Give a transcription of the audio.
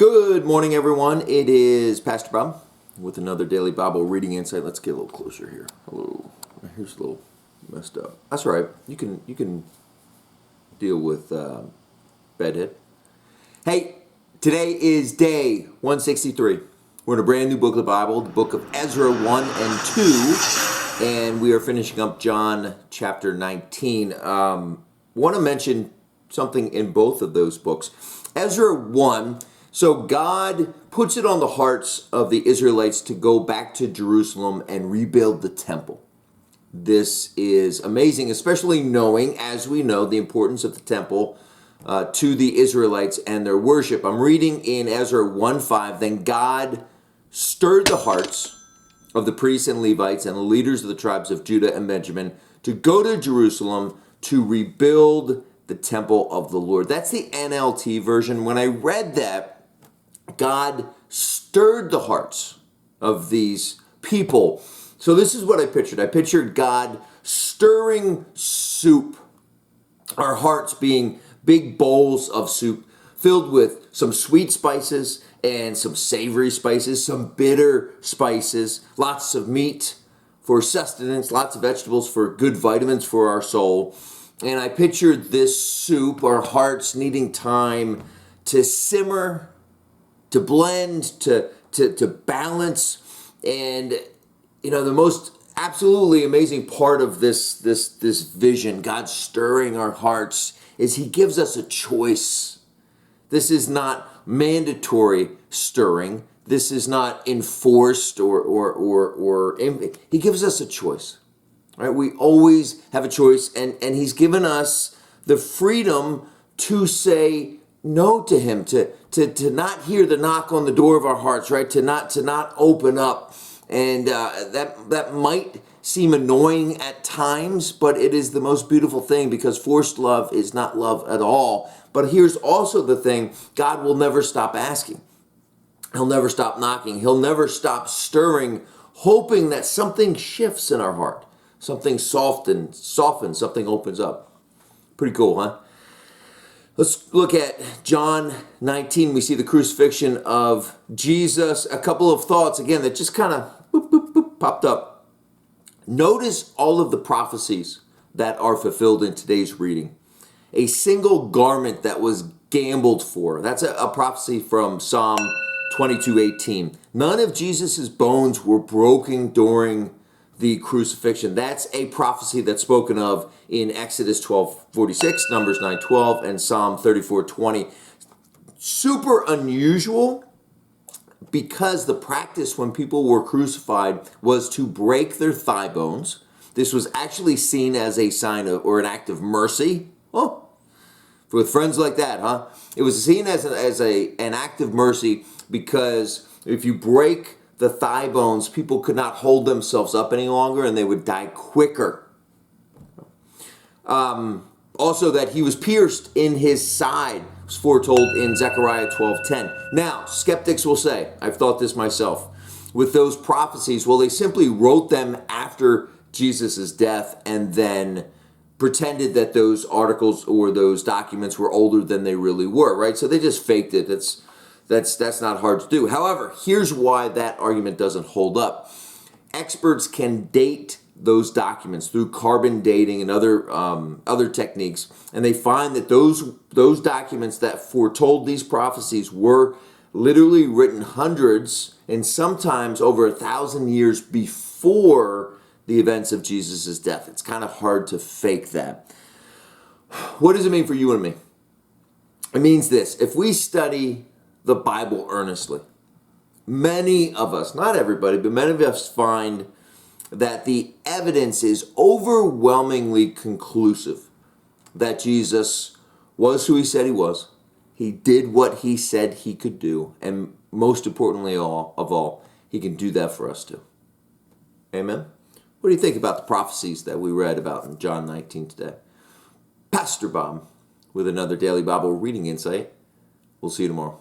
Good morning, everyone. It is Pastor Bob with another daily Bible reading insight. Let's get a little closer here. Hello. Here's a little messed up. That's all right. You can deal with bedhead. Hey, today is day 163. We're in a brand new book of the Bible, the book of Ezra 1 and 2, and we are finishing up John chapter 19. Want to mention something in both of those books. Ezra 1. So God puts it on the hearts of the Israelites to go back to Jerusalem and rebuild the temple. This is amazing, especially knowing, as we know, the importance of the temple to the Israelites and their worship. I'm reading in Ezra 1:5. Then God stirred the hearts of the priests and Levites and the leaders of the tribes of Judah and Benjamin to go to Jerusalem to rebuild the temple of the Lord. That's the NLT version. When I read that, God stirred the hearts of these people. So this is what I pictured. I pictured God stirring soup, our hearts being big bowls of soup filled with some sweet spices and some savory spices, some bitter spices, lots of meat for sustenance, lots of vegetables for good vitamins for our soul. And I pictured this soup, our hearts needing time to simmer, to blend, to balance. And the most absolutely amazing part of this vision, God stirring our hearts, is He gives us a choice. This is not mandatory stirring. This is not enforced or He gives us a choice. Right? We always have a choice, and He's given us the freedom to say no to Him, to not hear the knock on the door of our hearts, right? To not open up. And that might seem annoying at times, but it is the most beautiful thing, because forced love is not love at all. But here's also the thing: God will never stop asking. He'll never stop knocking. He'll never stop stirring, hoping that something shifts in our heart. Something softens, something opens up. Pretty cool, huh? Let's look at John 19. We see the crucifixion of Jesus. A couple of thoughts, again, that just kind of popped up. Notice all of the prophecies that are fulfilled in today's reading. A single garment that was gambled for. That's a prophecy from Psalm 22:18. None of Jesus' bones were broken during the crucifixion. That's a prophecy that's spoken of in Exodus 12:46, Numbers 9:12, and Psalm 34:20. Super unusual, because the practice when people were crucified was to break their thigh bones. This was actually seen as a sign of, or an act of mercy. Oh, with friends like that, huh? It was seen as an act of mercy, because if you break the thigh bones, people could not hold themselves up any longer, and they would die quicker. Also, that He was pierced in His side was foretold in Zechariah 12:10. Now, skeptics will say, I've thought this myself, with those prophecies, well, they simply wrote them after Jesus' death and then pretended that those articles or those documents were older than they really were, right? So they just faked it. That's not hard to do. However, here's why that argument doesn't hold up. Experts can date those documents through carbon dating and other techniques, and they find that those documents that foretold these prophecies were literally written hundreds and sometimes over 1,000 years before the events of Jesus' death. It's kind of hard to fake that. What does it mean for you and me? It means this: if we study the Bible earnestly, many of us, not everybody, but many of us find that the evidence is overwhelmingly conclusive that Jesus was who He said He was. He did what He said He could do. And most importantly of all, He can do that for us too. Amen? What do you think about the prophecies that we read about in John 19 today? Pastor Bob with another Daily Bible Reading Insight. We'll see you tomorrow.